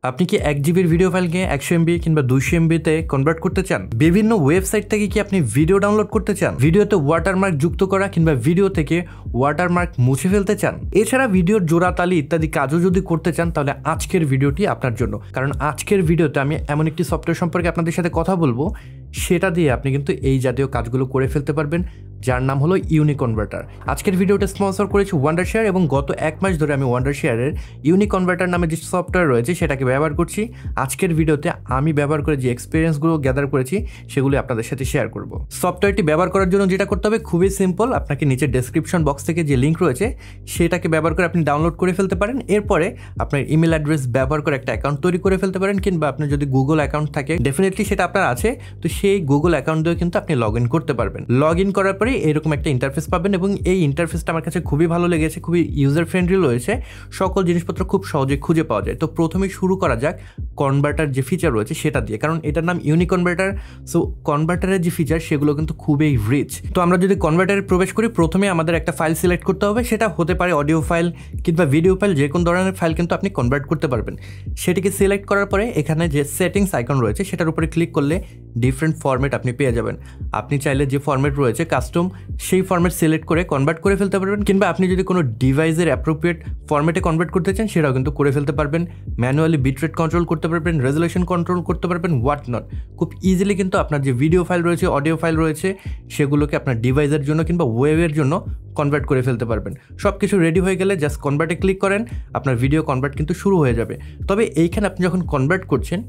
আপনি কি 1 জিবির ভিডিও ফাইলকে 100 এমবি কিংবা 200 এমবিতে কনভার্ট করতে চান? বিভিন্ন ওয়েবসাইট থেকে কি আপনি ভিডিও ডাউনলোড করতে চান? ভিডিওতে ওয়াটারমার্ক যুক্ত করা কিংবা ভিডিও থেকে ওয়াটারমার্ক মুছে ফেলতে চান? এছাড়া ভিডিওর জোড়াতালি ইত্যাদি কাজও যদি করতে চান তাহলে আজকের ভিডিওটি আপনার জন্য। কারণ আজকের ভিডিওতে আমি এমন একটি সফটওয়্যার সম্পর্কে আপনাদের সাথে কথা বলবো, সেটা দিয়ে আপনি কিন্তু এই জাতীয় কাজগুলো করে ফেলতে পারবেন, যার নাম হলো ইউনিকনভার্টার। আজকের ভিডিওটা স্পন্সর করেছি ওয়ান্ডারশেয়ার, এবং গত 1 মাস ধরে আমি ওয়ান্ডারশেয়ারের ইউনিকনভার্টার নামে যে সফটওয়্যার রয়েছে সেটাকে ব্যবহার করছি। আজকের ভিডিওতে আমি ব্যবহার করে যে এক্সপিরিয়েন্সগুলো গ্যাদার করেছি সেগুলো আপনাদের সাথে শেয়ার করব। সফটওয়্যারটি ব্যবহার করার জন্য যেটা করতে হবে খুবই সিম্পল। আপনাকে নিচে ডেসক্রিপশন বক্স থেকে যে লিঙ্ক রয়েছে সেটাকে ব্যবহার করে আপনি ডাউনলোড করে ফেলতে পারেন। এরপরে আপনার ইমেল অ্যাড্রেস ব্যবহার করে একটা অ্যাকাউন্ট তৈরি করে ফেলতে পারেন, কিংবা আপনার যদি গুগল অ্যাকাউন্ট থাকে ডেফিনেটলি সেটা আপনার আছে, তো সেই গুগল অ্যাকাউন্ট দিয়ে কিন্তু আপনি লগ ইন করতে পারবেন। লগ ইন করার পরে এরকম একটা ইন্টারফেস পাবেন, এবং এই ইন্টারফেসটা আমার কাছে খুবই ভালো লেগেছে, খুবই ইউজার ফ্রেন্ডলি রয়েছে, সকল জিনিসপত্র খুব সহজে খুঁজে পাওয়া যায়। তো প্রথমেই শুরু করা যাক কনভার্টার যে ফিচার রয়েছে সেটা দিয়ে, কারণ এটার নাম ইউনিকনভার্টার। সো কনভার্টারের যে ফিচার সেগুলো কিন্তু খুবই রিচ। তো আমরা যদি কনভার্টারে প্রবেশ করি, প্রথমে আমাদের একটা ফাইল সিলেক্ট করতে হবে। সেটা হতে পারে অডিও ফাইল কিংবা ভিডিও ফাইল, যে কোনো ধরনের ফাইল কিন্তু আপনি কনভার্ট করতে পারবেন। সেটিকে সিলেক্ট করার পরে এখানে যে সেটিংস আইকন রয়েছে সেটার উপরে ক্লিক করলে ডিফারেন্ট ফরম্যাট আপনি পেয়ে যাবেন। আপনি চাইলে যে ফরম্যাট রয়েছে কাস্টম, সেই ফরম্যাট সিলেক্ট করে কনভার্ট করে ফেলতে পারবেন, কিংবা আপনি যদি কোনো ডিভাইসের অ্যাপ্রোপ্রিয়েট ফরম্যাটে কনভার্ট করতে চান সেটাও কিন্তু করে ফেলতে পারবেন। ম্যানুয়ালি বিটরেট কন্ট্রোল করতে পারবেন, রেজুলেশন কন্ট্রোল করতে পারবেন, হোয়াট নট। খুব ইজিলি কিন্তু আপনার যে ভিডিও ফাইল রয়েছে, অডিও ফাইল রয়েছে, সেগুলোকে আপনার ডিভাইসের জন্য কিংবা ওয়েবের জন্য কনভার্ট করে ফেলতে পারবেন। সব কিছু রেডি হয়ে গেলে জাস্ট কনভার্টে ক্লিক করেন, আপনার ভিডিও কনভার্ট কিন্তু শুরু হয়ে যাবে। তবে এইখানে আপনি যখন কনভার্ট করছেন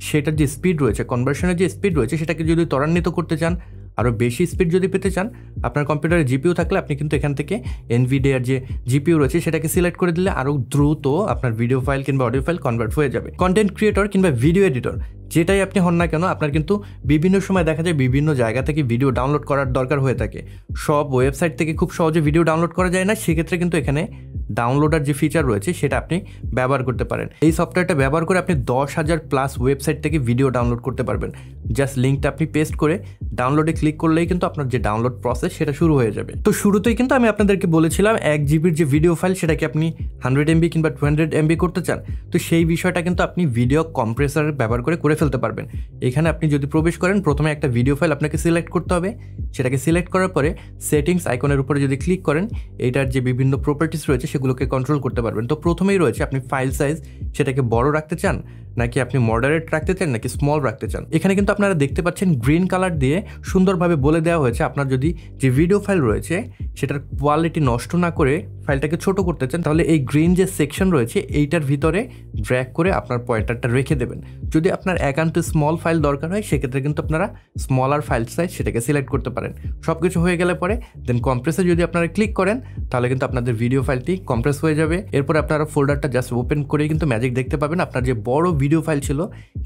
সেটার যে স্পিড রয়েছে, কনভার্সনের যে স্পিড রয়েছে, সেটাকে যদি ত্বরান্বিত করতে চান, আরও বেশি স্পিড যদি পেতে চান, আপনার কম্পিউটারে জিপিইউ থাকলে আপনি কিন্তু এখান থেকে এনভিডিআর যে জিপিইউ রয়েছে সেটাকে সিলেক্ট করে দিলে আরও দ্রুত আপনার ভিডিও ফাইল কিংবা অডিও ফাইল কনভার্ট হয়ে যাবে। কন্টেন্ট ক্রিয়েটর কিংবা ভিডিও এডিটর যেটাই আপনি হন না কেন, আপনার কিন্তু বিভিন্ন সময় দেখা যায় বিভিন্ন জায়গা থেকে ভিডিও ডাউনলোড করার দরকার হয়ে থাকে। সব ওয়েবসাইট থেকে খুব সহজে ভিডিও ডাউনলোড করা যায় না, সেক্ষেত্রে কিন্তু এখানে ডাউনলোডার যে ফিচার রয়েছে সেটা আপনি ব্যবহার করতে পারেন। এই সফটওয়্যারটা ব্যবহার করে আপনি 10,000 প্লাস ওয়েবসাইট থেকে ভিডিও ডাউনলোড করতে পারবেন। জাস্ট লিঙ্কটা আপনি পেস্ট করে ডাউনলোডে ক্লিক করলেই কিন্তু আপনার যে ডাউনলোড প্রসেস সেটা শুরু হয়ে যাবে। তো শুরুতেই কিন্তু আমি আপনাদেরকে বলেছিলাম 1 জিবির যে ভিডিও ফাইল সেটাকে আপনি 100 এমবি কিংবা 200 এমবি করতে চান, তো সেই বিষয়টা কিন্তু আপনি ভিডিও কম্প্রেসার ব্যবহার করে ফেলতে পারবেন। এখানে আপনি যদি প্রবেশ করেন, প্রথমে একটা ভিডিও ফাইল আপনাকে সিলেক্ট করতে হবে। সেটাকে সিলেক্ট করার পরে সেটিংস আইকনের উপরে যদি ক্লিক করেন, এইটার যে বিভিন্ন প্রপার্টিস রয়েছে সেগুলোকে কন্ট্রোল করতে পারবেন। তো প্রথমেই রয়েছে আপনি ফাইল সাইজ, সেটাকে বড় রাখতে চান নাকি আপনি মডারেট রাখতে চান নাকি স্মল রাখতে চান। এখানে কিন্তু আপনারা দেখতে পাচ্ছেন গ্রিন কালার দিয়ে সুন্দরভাবে বলে দেওয়া হয়েছে আপনার যদি যে ভিডিও ফাইল রয়েছে সেটার কোয়ালিটি নষ্ট না করে ফাইলটাকে ছোট করতে চান, তাহলে এই গ্রিন যে সেকশন রয়েছে এইটার ভিতরে ড্র্যাগ করে আপনার পয়েন্টারটা রেখে দেবেন। যদি আপনার একান্ত স্মল ফাইল দরকার হয় সেক্ষেত্রে কিন্তু আপনারা স্মলার ফাইল সাইজ সেটাকে সিলেক্ট করতে পারেন। সব কিছু হয়ে গেলে পরে দেন কম্প্রেসে যদি আপনারা ক্লিক করেন তাহলে কিন্তু আপনাদের ভিডিও ফাইলটি কম্প্রেস হয়ে যাবে। এরপর আপনারা ফোল্ডারটা জাস্ট ওপেন করেই কিন্তু ম্যাজিক দেখতে পাবেন, আপনার যে বড় ভিডিও ফাইল ছিল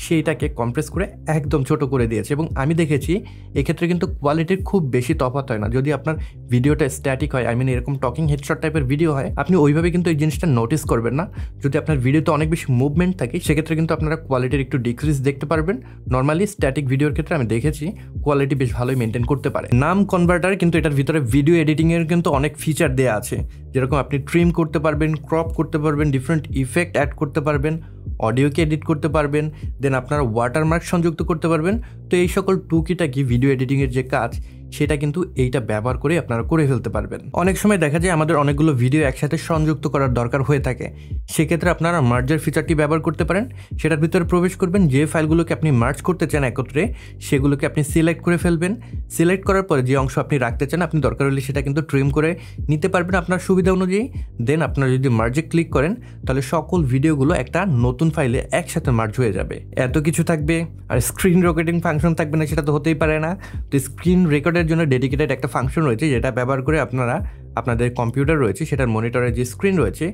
সেইটাকে কম্প্রেস করে একদম ছোট করে দিয়েছে। এবং আমি দেখেছি এক্ষেত্রে কিন্তু কোয়ালিটির খুব বেশি তফাৎ হয় না। যদি আপনার ভিডিওটা স্ট্যাটিক হয়, আই মিন এরকম টকিং হেডশট টাইপের ভিডিও হয়, আপনি ওইভাবে কিন্তু এই জিনিসটা নোটিস করবেন না। যদি আপনার ভিডিওতে অনেক বেশি মুভমেন্ট থাকে সেক্ষেত্রে কিন্তু আপনারা কোয়ালিটির একটু ডিক্রিজ দেখতে পারবেন। নর্মালি স্ট্যাটিক ভিডিওর ক্ষেত্রে আমি দেখেছি কোয়ালিটি বেশ ভালোই মেনটেন করতে পারে। নাম কনভার্টার, কিন্তু এটার ভিতরে ভিডিও এডিটিংয়ের কিন্তু অনেক ফিচার দেওয়া আছে, যেরকম আপনি ট্রিম করতে পারবেন, ক্রপ করতে পারবেন, ডিফারেন্ট ইফেক্ট অ্যাড করতে পারবেন, অডিওকে এডিট করতে পারবেন, দেন আপনারা ওয়াটারমার্ক সংযুক্ত করতে পারবেন। তো এই সকল টুকিটাকি ভিডিও এডিটিংয়ের যে কাজ সেটা কিন্তু এইটা ব্যবহার করে আপনারা করে ফেলতে পারবেন। অনেক সময় দেখা যায় আমাদের অনেকগুলো ভিডিও একসাথে সংযুক্ত করার দরকার হয়ে থাকে, সেক্ষেত্রে আপনারা মার্জার ফিচারটি ব্যবহার করতে পারেন। সেটার ভিতরে প্রবেশ করবেন, যে ফাইলগুলোকে আপনি মার্জ করতে চান একত্রে সেগুলোকে আপনি সিলেক্ট করে ফেলবেন। সিলেক্ট করার পরে যে অংশ আপনি রাখতে চান আপনি দরকার হলে সেটা কিন্তু ট্রিম করে নিতে পারবেন আপনার সুবিধা অনুযায়ী। দেন আপনারা যদি মার্জে ক্লিক করেন তাহলে সকল ভিডিওগুলো একটা নতুন ফাইলে একসাথে মার্জ হয়ে যাবে। এত কিছু থাকবে, আর স্ক্রিন রেকর্ডিং ফাংশন থাকবে না সেটা তো হতেই পারে না। তো স্ক্রিন রেকর্ডের জন্য ডেডিকেটেড একটা ফাংশন রয়েছে, যেটা ব্যবহার করে আপনারা আপনাদের কম্পিউটার রয়েছে সেটার মনিটরের যে স্ক্রিন রয়েছে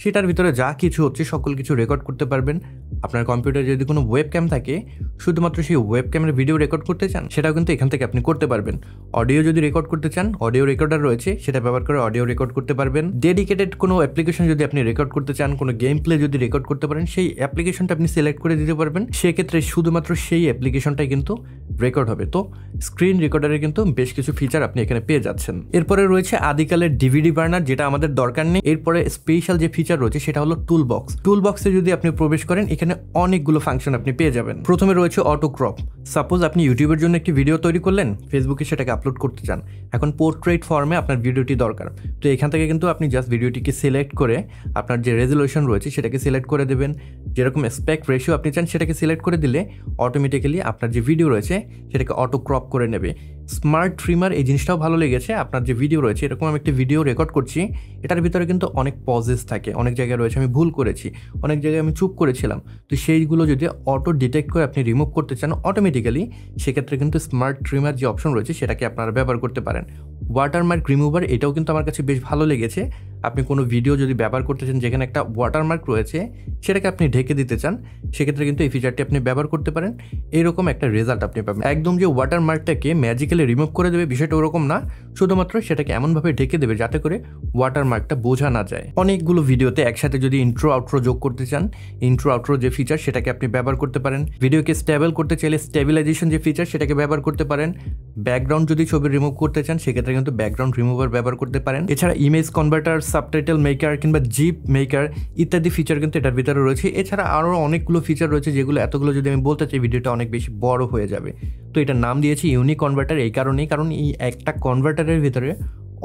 সেটার ভিতরে যা কিছু হচ্ছে সকল কিছু রেকর্ড করতে পারবেন। আপনার কম্পিউটারে যদি কোনো ওয়েব ক্যাম থাকে, শুধুমাত্র সেই ওয়েব ক্যামের ভিডিও রেকর্ড করতে চান সেটাও কিন্তু এখান থেকে আপনি করতে পারবেন। অডিও যদি রেকর্ড করতে চান, অডিও রেকর্ডার রয়েছে সেটা ব্যবহার করে অডিও রেকর্ড করতে পারবেন। ডেডিকেটেড কোনো অ্যাপ্লিকেশন যদি আপনি রেকর্ড করতে চান, কোনো গেম প্লে যদি রেকর্ড করতে পারেন, সেই অ্যাপ্লিকেশনটা আপনি সিলেক্ট করে দিতে পারবেন। সেক্ষেত্রে শুধুমাত্র সেই অ্যাপ্লিকেশনটাই কিন্তু রেকর্ড হবে। তো স্ক্রিন রেকর্ডারের কিন্তু বেশ কিছু ফিচার আপনি এখানে পেয়ে যাচ্ছেন। এরপরে রয়েছে আদিকালের ডিভিডি বার্নার, যেটা আমাদের দরকার নেই। এরপরে স্পেশাল যে ফিচার রয়েছে সেটা হলো টুল বক্স। টুল বক্সে যদি আপনি প্রবেশ করেন এখানে অনেকগুলো ফাংশন আপনি পেয়ে যাবেন। প্রথমে রয়েছে অটো ক্রপ। সাপোজ আপনি ইউটিউবের জন্য একটি ভিডিও তৈরি করলেন, ফেসবুকে সেটাকে আপলোড করতে চান, এখন পোর্ট্রেট ফর্মে আপনার ভিডিওটি দরকার। তো এখান থেকে কিন্তু আপনি জাস্ট ভিডিওটিকে সিলেক্ট করে আপনার যে রেজলিউশন রয়েছে সেটাকে সিলেক্ট করে দেবেন, যেরকম অ্যাসপেক্ট রেশিও আপনি চান সেটাকে সিলেক্ট করে দিলে অটোমেটিক্যালি আপনার যে ভিডিও রয়েছে সেটাকে অটো ক্রপ করে নেবে। স্মার্ট ট্রিমার এই জিনিসটাও ভালো লেগেছে। আপনার যে ভিডিও রয়েছে, এরকম আমি একটি ভিডিও রেকর্ড করছি, এটার ভিতরে কিন্তু অনেক পজেস থাকে, অনেক জায়গায় রয়েছে আমি ভুল করেছি, অনেক জায়গায় আমি চুপ করেছিলাম। তো সেইগুলো যদি অটো ডিটেক্ট করে আপনি রিমুভ করতে চান অটোমেটিক্যালি, সেক্ষেত্রে কিন্তু স্মার্ট ট্রিমার যে অপশন রয়েছে সেটাকে আপনারা ব্যবহার করতে পারেন। ওয়াটারমার্ক রিমুভার, এটাও কিন্তু আমার কাছে বেশ ভালো লেগেছে। আপনি কোনো ভিডিও যদি ব্যবহার করতে চান যেখানে একটা ওয়াটারমার্ক রয়েছে সেটাকে আপনি ঢেকে দিতে চান, সেক্ষেত্রে কিন্তু এই ফিচারটি আপনি ব্যবহার করতে পারেন। এরকম একটা রেজাল্ট আপনি পাবেন। একদম যে ওয়াটারমার্কটাকে ম্যাজিক্যালি রিমুভ করে দেবে বিষয়টা ওরকম না, শুধুমাত্র সেটাকে এমনভাবে ঢেকে দেবে যাতে করে ওয়াটারমার্কটা বোঝা না যায়। অনেকগুলো ভিডিওতে একসাথে যদি ইন্ট্রো আউট্রো যোগ করতে চান, ইন্ট্রো আউট্রো যে ফিচার সেটাকে আপনি ব্যবহার করতে পারেন। ভিডিওকে স্টেবল করতে চাইলে স্টেবিলাইজেশন যে ফিচার সেটাকে ব্যবহার করতে পারেন। ব্যাকগ্রাউন্ড যদি ছবি রিমুভ করতে চান সেক্ষেত্রে কিন্তু ব্যাকগ্রাউন্ড রিমুভার ব্যবহার করতে পারেন। এছাড়া ইমেজ কনভার্টার, সাবটাইটেল মেকার কিংবা জিপ মেকার ইত্যাদি ফিচার কিন্তু এটার ভিতরে রয়েছে। এছাড়া আরও অনেকগুলো ফিচার রয়েছে যেগুলো এতগুলো যদি আমি বলতে চাই ভিডিওটা অনেক বেশি বড় হয়ে যাবে। তো এটার নাম দিয়েছি ইউনিকনভার্টার এই কারণেই, কারণ এই একটা কনভার্টারের ভিতরে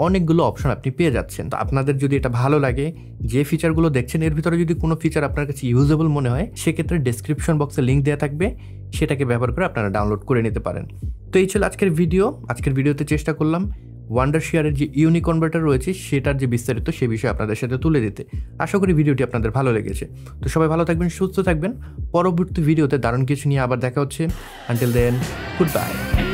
অনেকগুলো অপশন আপনি পেয়ে যাচ্ছেন। তো আপনাদের যদি এটা ভালো লাগে, যে ফিচারগুলো দেখছেন এর ভিতরে যদি কোনো ফিচার আপনার কাছে ইউজেবল মনে হয়, সেক্ষেত্রে ডেসক্রিপশন বক্সে লিঙ্ক দেওয়া থাকবে, সেটাকে ব্যবহার করে আপনারা ডাউনলোড করে নিতে পারেন। তো এই ছিল আজকের ভিডিও। আজকের ভিডিওতে চেষ্টা করলাম ওয়ান্ডারশেয়ারের যে ইউনিকনভার্টার রয়েছে সেটার যে বিস্তারিত সে বিষয়ে আপনাদের সাথে তুলে দিতে। আশা করি ভিডিওটি আপনাদের ভালো লেগেছে। তো সবাই ভালো থাকবেন, সুস্থ থাকবেন। পরবর্তী ভিডিওতে দারুণ কিছু নিয়ে আবার দেখা হচ্ছে। Until then, good by.